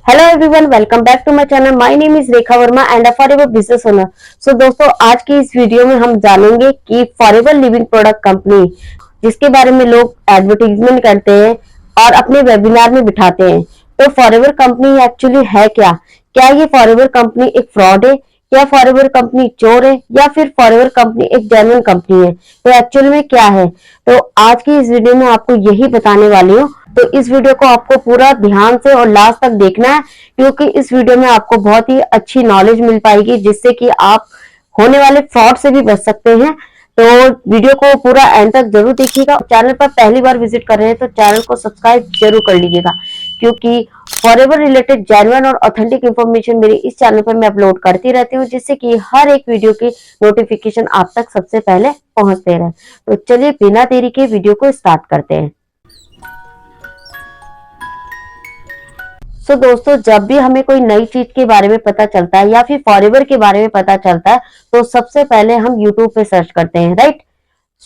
Hello everyone, welcome back to my channel. My name is Rekha Verma and a forever business owner. So दोस्तों, आज की इस video में हम जानेंगे कि फॉरएवर लिविंग प्रोडक्ट कंपनी, जिसके बारे में लोग एडवर्टीजमेंट करते हैं और अपने वेबिनार में बिठाते हैं, तो फॉरएवर कंपनी एक्चुअली है क्या? क्या ये फॉरएवर कंपनी एक फ्रॉड है, या फॉरएवर कंपनी चोर है, या फिर फॉरएवर कंपनी एक जेन्युइन कंपनी है? तो एक्चुअली में क्या है, तो आज की इस वीडियो में आपको यही बताने वाली हूँ। तो इस वीडियो को आपको पूरा ध्यान से और लास्ट तक देखना है, क्योंकि इस वीडियो में आपको बहुत ही अच्छी नॉलेज मिल पाएगी, जिससे कि आप होने वाले फ्रॉड से भी बच सकते हैं। तो वीडियो को पूरा एंड तक जरूर देखिएगा। चैनल पर पहली बार विजिट कर रहे हैं तो चैनल को सब्सक्राइब जरूर कर लीजिएगा, क्योंकि फॉरएवर रिलेटेड जेन्युइन और ऑथेंटिक इंफॉर्मेशन मेरे इस चैनल पर मैं अपलोड करती रहती हूँ, जिससे कि हर एक वीडियो की नोटिफिकेशन आप तक सबसे पहले पहुंचते रहे। तो चलिए बिना देरी के वीडियो को स्टार्ट करते हैं। दोस्तों, जब भी हमें कोई नई चीज के बारे में पता चलता है या फिर फॉरएवर के बारे में पता चलता है, तो सबसे पहले हम यूट्यूब पे सर्च करते हैं, राइट?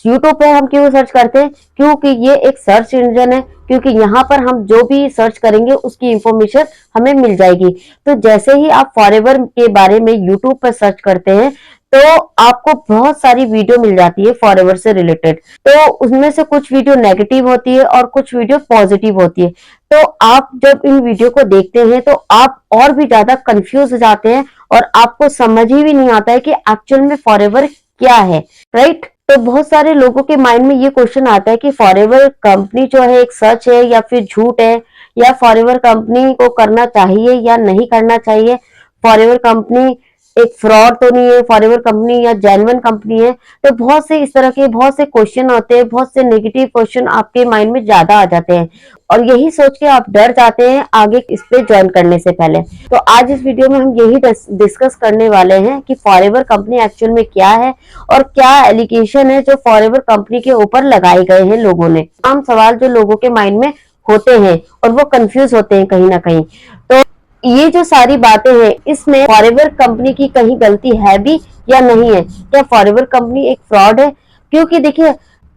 यूट्यूब पे हम क्यों सर्च करते हैं? क्योंकि ये एक सर्च इंजन है, क्योंकि यहाँ पर हम जो भी सर्च करेंगे उसकी इंफॉर्मेशन हमें मिल जाएगी। तो जैसे ही आप फॉरएवर के बारे में यूट्यूब पर सर्च करते हैं, तो आपको बहुत सारी वीडियो मिल जाती है फॉरएवर से रिलेटेड। तो उसमें से कुछ वीडियो नेगेटिव होती है और कुछ वीडियो पॉजिटिव होती है। तो आप जब इन वीडियो को देखते हैं तो आप और भी ज्यादा कंफ्यूज हो जाते हैं और आपको समझ ही भी नहीं आता है कि एक्चुअल में फॉरएवर क्या है, राइट? तो बहुत सारे लोगों के माइंड में ये क्वेश्चन आता है कि फॉरएवर कंपनी जो है एक सच है या फिर झूठ है, या फॉरएवर कंपनी को करना चाहिए या नहीं करना चाहिए, फॉरएवर कंपनी एक फ्रॉड तो नहीं है, फॉरएवर कंपनी या जेन्युइन कंपनी है। तो बहुत से इस तरह के बहुत से क्वेश्चन होते हैं, बहुत से नेगेटिव क्वेश्चन आपके माइंड में ज्यादा आ जाते हैं और यही सोच के आप डर जाते हैं आगे इस पे ज्वाइन करने से पहले। तो आज इस वीडियो में हम यही डिस्कस करने वाले हैं कि फॉरएवर कंपनी एक्चुअल में क्या है और क्या एलिगेशन है जो फॉरएवर कंपनी के ऊपर लगाए गए हैं लोगों ने। आम सवाल जो लोगों के माइंड में होते हैं और वो कंफ्यूज होते हैं कहीं ना कहीं। तो ये जो सारी बातें हैं, इसमें फॉरएवर कंपनी की कहीं गलती है भी या नहीं है? क्या फॉरएवर कंपनी एक फ्रॉड है? क्योंकि देखिए,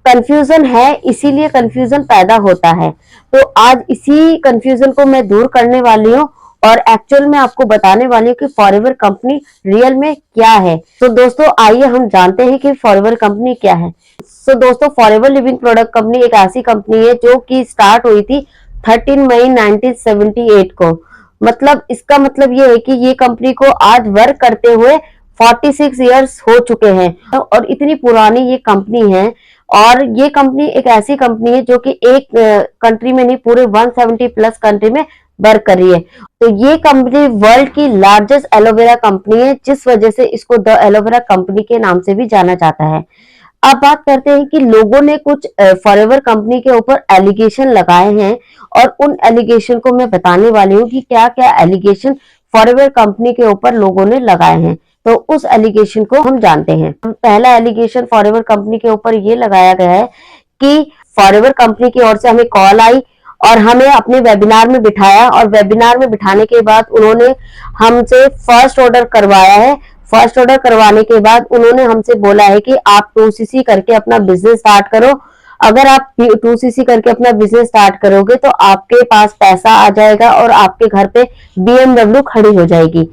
कंफ्यूजन है, इसीलिए कंफ्यूजन पैदा होता है। तो आज इसी कंफ्यूजन को मैं दूर करने वाली हूँ और एक्चुअल में आपको बताने वाली हूँ कि फॉरएवर कंपनी रियल में क्या है। तो दोस्तों, आइए हम जानते हैं कि फॉरएवर कंपनी क्या है। दोस्तों, फॉरएवर लिविंग प्रोडक्ट कंपनी एक ऐसी कंपनी है जो कि स्टार्ट हुई थी 13 मई 1978 को। मतलब इसका मतलब ये है कि ये कंपनी को आज वर्क करते हुए 46 इयर्स हो चुके हैं और इतनी पुरानी ये कंपनी है। और ये कंपनी एक ऐसी कंपनी है जो कि एक कंट्री में नहीं, पूरे 170 प्लस कंट्री में वर्क कर रही है। तो ये कंपनी वर्ल्ड की लार्जेस्ट एलोवेरा कंपनी है, जिस वजह से इसको द एलोवेरा कंपनी के नाम से भी जाना जाता है। अब बात करते हैं कि लोगों ने कुछ फॉरएवर कंपनी के ऊपर एलिगेशन लगाए हैं और उन एलिगेशन को मैं बताने वाली हूँ कि क्या क्या एलिगेशन फॉरएवर कंपनी के ऊपर लोगों ने लगाए हैं। तो उस एलिगेशन को हम जानते हैं। पहला एलिगेशन फॉरएवर कंपनी के ऊपर ये लगाया गया है कि फॉरएवर कंपनी की ओर से हमें कॉल आई और हमें अपने वेबिनार में बिठाया, और वेबिनार में बिठाने के बाद उन्होंने हमसे फर्स्ट ऑर्डर करवाया है। फर्स्ट ऑर्डर करवाने के बाद उन्होंने हमसे बोला है कि आप 2cc करके अपना बिजनेस स्टार्ट करो। अगर आप 2cc करके अपना बिजनेस स्टार्ट करोगे तो आपके पास पैसा आ जाएगा और आपके घर पे BMW खड़ी हो जाएगी।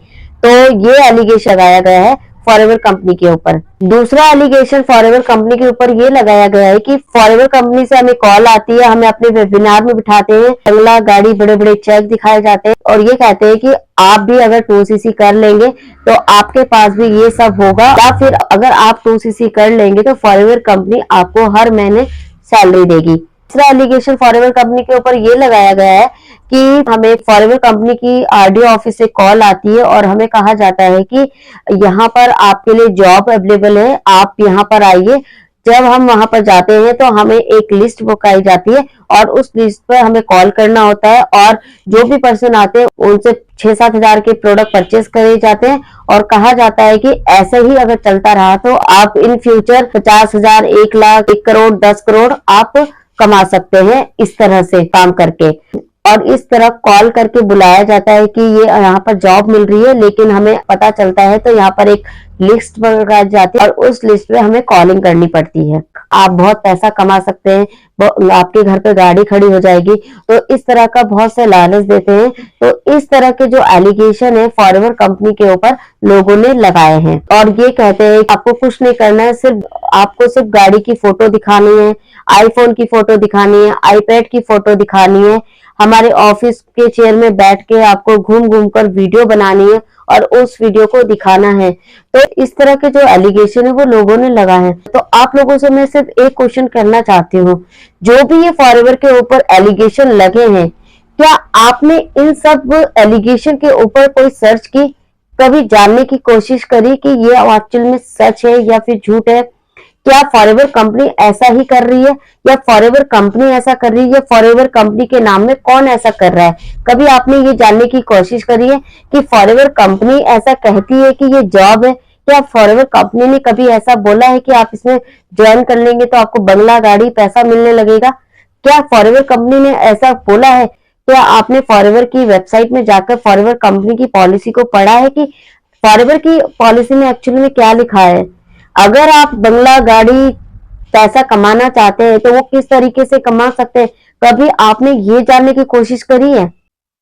तो ये एलिगेशन लगाया गया है फॉरएवर कंपनी के ऊपर। दूसरा एलिगेशन फॉरएवर कंपनी के ऊपर ये लगाया गया है कि फॉरएवर कंपनी से हमें कॉल आती है, हमें अपने वेबिनार में बिठाते हैं, बंगला गाड़ी बड़े बड़े चेक दिखाए जाते हैं और ये कहते हैं कि आप भी अगर 2cc कर लेंगे तो आपके पास भी ये सब होगा, या फिर अगर आप 2cc कर लेंगे तो फॉरएवर कंपनी आपको हर महीने सैलरी देगी। तीसरा एलिगेशन फॉरएवर कंपनी के ऊपर ये लगाया गया है कि हमें फॉरएवर कंपनी की आरडीओ ऑफिस से कॉल आती है और हमें कहा जाता है कि यहाँ पर आपके लिए जॉब अवेलेबल है, आप यहाँ पर आइए। जब हम वहां पर जाते हैं तो हमें एक लिस्ट बुलाई जाती है और उस लिस्ट पर हमें कॉल करना होता है, और जो भी पर्सन आते हैं उनसे 6-7 हजार के प्रोडक्ट परचेस करे जाते हैं और कहा जाता है कि ऐसे ही अगर चलता रहा तो आप इन फ्यूचर 50,000, 1 लाख, 1 करोड़, 10 करोड़ आप कमा सकते हैं इस तरह से काम करके। और इस तरह कॉल करके बुलाया जाता है कि ये यहाँ पर जॉब मिल रही है, लेकिन हमें पता चलता है तो यहाँ पर एक लिस्ट बनाई जाती है और उस लिस्ट पे हमें कॉलिंग करनी पड़ती है। आप बहुत पैसा कमा सकते हैं, आपके घर पे गाड़ी खड़ी हो जाएगी। तो इस तरह का बहुत से लालच देते हैं। तो इस तरह के जो एलिगेशन है फॉरएवर कंपनी के ऊपर लोगों ने लगाए हैं और ये कहते हैं आपको कुछ नहीं करना है, आपको सिर्फ गाड़ी की फोटो दिखानी है, आईफोन की फोटो दिखानी है, आईपैड की फोटो दिखानी है, हमारे ऑफिस के चेयर में बैठ के आपको घूम घूम कर वीडियो बनानी है और उस वीडियो को दिखाना है। तो इस तरह के जो एलिगेशन है वो लोगों ने लगाए हैं। तो आप लोगों से मैं सिर्फ एक क्वेश्चन करना चाहती हूँ, जो भी ये फॉरएवर के ऊपर एलिगेशन लगे हैं, क्या आपने इन सब एलिगेशन के ऊपर कोई सर्च की, कभी जानने की कोशिश करी कि ये एक्चुअल में सच है या फिर झूठ है? क्या फॉरएवर कंपनी ऐसा ही कर रही है या फॉरएवर कंपनी ऐसा कर रही है या फॉरएवर कंपनी के नाम में कौन ऐसा कर रहा है? कभी आपने ये जानने की कोशिश करी है कि फॉरएवर कंपनी ऐसा कहती है कि ये जॉब है? क्या फॉरएवर कंपनी ने कभी ऐसा बोला है कि आप इसमें ज्वाइन कर लेंगे तो आपको बंगला, गाड़ी, पैसा मिलने लगेगा? क्या फॉरएवर कंपनी ने ऐसा बोला है? क्या आपने फॉरएवर की वेबसाइट में जाकर फॉरएवर कंपनी की पॉलिसी को पढ़ा है कि फॉरएवर की पॉलिसी में एक्चुअली में क्या लिखा है? अगर आप बंगला, गाड़ी, पैसा कमाना चाहते हैं तो वो किस तरीके से कमा सकते हैं, कभी आपने ये जानने की कोशिश करी है?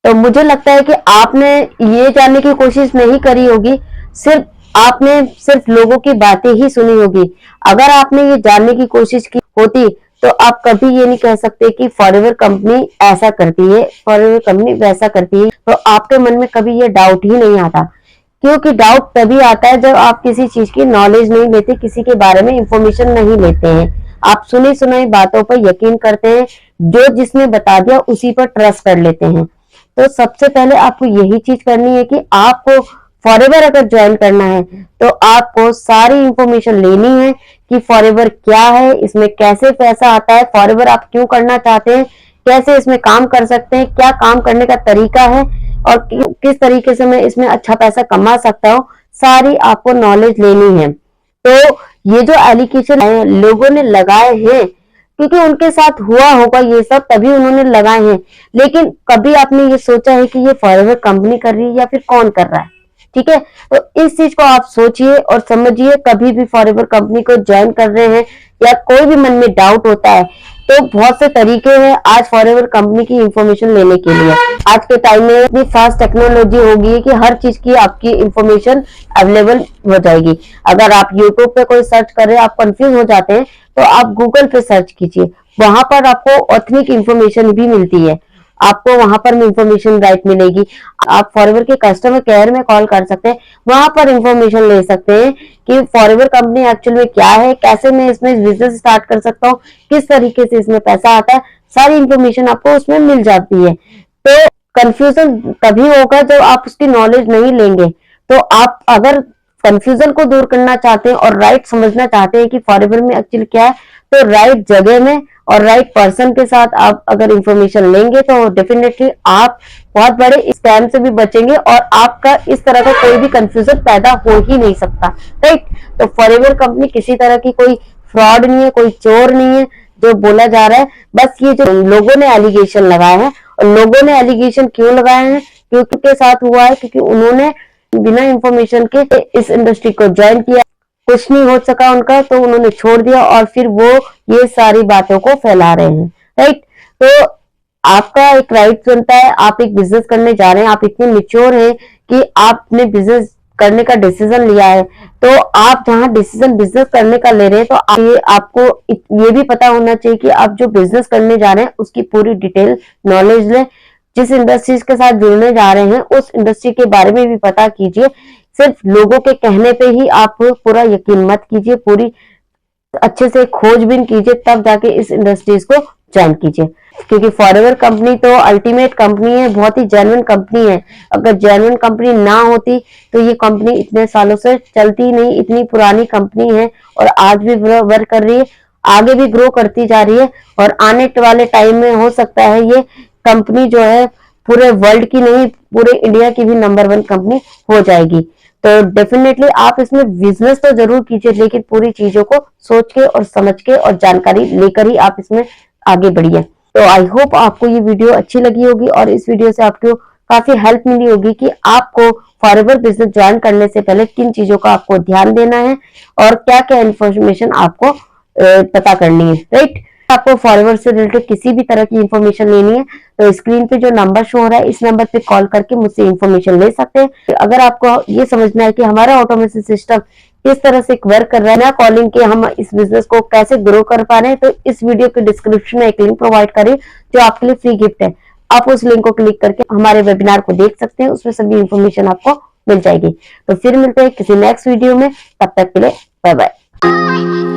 तो मुझे लगता है कि आपने ये जानने की कोशिश नहीं करी होगी, आपने सिर्फ लोगों की बातें ही सुनी होगी। अगर आपने ये जानने की कोशिश की होती तो आप कभी ये नहीं कह सकते कि फॉरएवर कंपनी ऐसा करती है, फॉरएवर कंपनी वैसा करती है। तो आपके मन में कभी ये डाउट ही नहीं आता, क्योंकि डाउट तभी आता है जब आप किसी चीज की नॉलेज नहीं लेते, किसी के बारे में इंफॉर्मेशन नहीं लेते हैं। आप सुनी सुनाई बातों पर यकीन करते हैं, जो जिसने बता दिया उसी पर ट्रस्ट कर लेते हैं। तो सबसे पहले आपको यही चीज करनी है कि आपको फॉरएवर अगर ज्वाइन करना है तो आपको सारी इंफॉर्मेशन लेनी है कि फॉरएवर क्या है, इसमें कैसे पैसा आता है, फॉरएवर आप क्यों करना चाहते हैं, कैसे इसमें काम कर सकते हैं, क्या काम करने का तरीका है और किस तरीके से मैं इसमें अच्छा पैसा कमा सकता हूँ, सारी आपको नॉलेज लेनी है। तो ये जो एलिगेशन है लोगों ने लगाए हैं क्योंकि उनके साथ हुआ होगा ये सब, तभी उन्होंने लगाए हैं। लेकिन कभी आपने ये सोचा है कि ये फॉरएवर कंपनी कर रही है या फिर कौन कर रहा है? ठीक है, तो इस चीज को आप सोचिए और समझिए। कभी भी फॉरएवर कंपनी को ज्वाइन कर रहे हैं या कोई भी मन में डाउट होता है तो बहुत से तरीके हैं आज फॉरएवर कंपनी की इंफॉर्मेशन लेने के लिए। आज के टाइम में इतनी फास्ट टेक्नोलॉजी हो गई है कि हर चीज की आपकी इंफॉर्मेशन अवेलेबल हो जाएगी। अगर आप यूट्यूब पे कोई सर्च कर रहे हैं, आप कंफ्यूज हो जाते हैं, तो आप गूगल पे सर्च कीजिए, वहां पर आपको ऑथेंटिक इंफॉर्मेशन भी मिलती है, आपको वहां पर इंफॉर्मेशन राइट मिलेगी। आप फॉरएवर के कस्टमर केयर में कॉल कर सकते हैं, वहां पर इंफॉर्मेशन ले सकते हैं कि फॉरएवर कंपनी एक्चुअल में क्या है, कैसे मैं इसमें बिजनेस स्टार्ट कर सकता हूँ, किस तरीके से इसमें पैसा आता है, सारी इंफॉर्मेशन आपको उसमें मिल जाती है। तो कंफ्यूजन तभी होगा जब आप उसकी नॉलेज नहीं लेंगे। तो आप अगर कंफ्यूजन को दूर करना चाहते हैं और राइट समझना चाहते हैं कि फॉरएवर में एक्चुअली क्या है, तो राइट जगह में और राइट पर्सन के साथ आप अगर इंफॉर्मेशन लेंगे तो डेफिनेटली आप बहुत बड़े स्कैम से भी बचेंगे और आपका इस तरह का कोई भी कंफ्यूजन पैदा हो ही नहीं सकता। राइट, तो फॉरएवर कंपनी किसी तरह की कोई फ्रॉड नहीं है, कोई चोर नहीं है जो बोला जा रहा है। बस ये जो लोगों ने एलिगेशन लगाए हैं, और लोगों ने एलिगेशन क्यों लगाए हैं, क्योंकि के साथ हुआ है क्योंकि उन्होंने बिना इंफॉर्मेशन के इस इंडस्ट्री को ज्वाइन किया, कुछ नहीं हो सका उनका तो उन्होंने छोड़ दिया और फिर वो ये सारी बातों को फैला रहे हैं। राइट, तो आपका एक राइट बनता है, आप एक बिजनेस करने जा रहे हैं, आप इतने मेच्योर हैं कि आपने बिजनेस करने का डिसीजन लिया है, तो आप जहां डिसीजन बिजनेस करने का ले रहे हैं तो आपको ये भी पता होना चाहिए कि आप जो बिजनेस करने जा रहे हैं उसकी पूरी डिटेल नॉलेज लें। जिस इंडस्ट्रीज के साथ जुड़ने जा रहे हैं उस इंडस्ट्री के बारे में भी पता कीजिए। सिर्फ लोगों के कहने पे ही आप पूरा यकीन मत कीजिए, पूरी अच्छे से खोजबीन कीजिए, तब जाके इस इंडस्ट्रीज को ज्वाइन कीजिए। क्योंकि फॉरएवर कंपनी तो अल्टीमेट कंपनी है, बहुत ही जेन्युइन कंपनी है। अगर जेन्युइन कंपनी ना होती तो ये कंपनी इतने सालों से चलती नहीं, इतनी पुरानी कंपनी है और आज भी वर्क कर रही है, आगे भी ग्रो करती जा रही है और आने वाले टाइम में हो सकता है ये कंपनी जो है पूरे वर्ल्ड की नहीं, पूरे इंडिया की भी नंबर 1 कंपनी हो जाएगी। तो डेफिनेटली आप इसमें बिजनेस तो जरूर कीजिए, लेकिन पूरी चीजों को सोच के और समझ के और जानकारी लेकर ही आप इसमें आगे बढ़िए। तो आई होप आपको ये वीडियो अच्छी लगी होगी और इस वीडियो से आपको काफी हेल्प मिली होगी कि आपको फॉरएवर बिजनेस ज्वाइन करने से पहले किन चीजों का आपको ध्यान देना है और क्या क्या इन्फॉर्मेशन आपको पता करनी है, राइट। आपको फॉरवर्ड से रिलेटेड किसी भी तरह की इंफॉर्मेशन लेनी है तो स्क्रीन पे जो नंबर शो हो रहा है इस नंबर पे कॉल करके मुझसे इंफॉर्मेशन ले सकते हैं। अगर आपको ये समझना है कि हमारा ऑटोमेशन सिस्टम किस तरह से वर्क कर रहा है ना, कॉलिंग के हम इस बिजनेस को कैसे ग्रो कर पा रहे हैं, तो इस वीडियो के डिस्क्रिप्शन में एक लिंक प्रोवाइड करें जो आपके लिए फ्री गिफ्ट है। आप उस लिंक को क्लिक करके हमारे वेबिनार को देख सकते हैं, उसमें सभी इंफॉर्मेशन आपको मिल जाएगी। तो फिर मिलते हैं किसी नेक्स्ट वीडियो में, तब तक के लिए बाय बाय।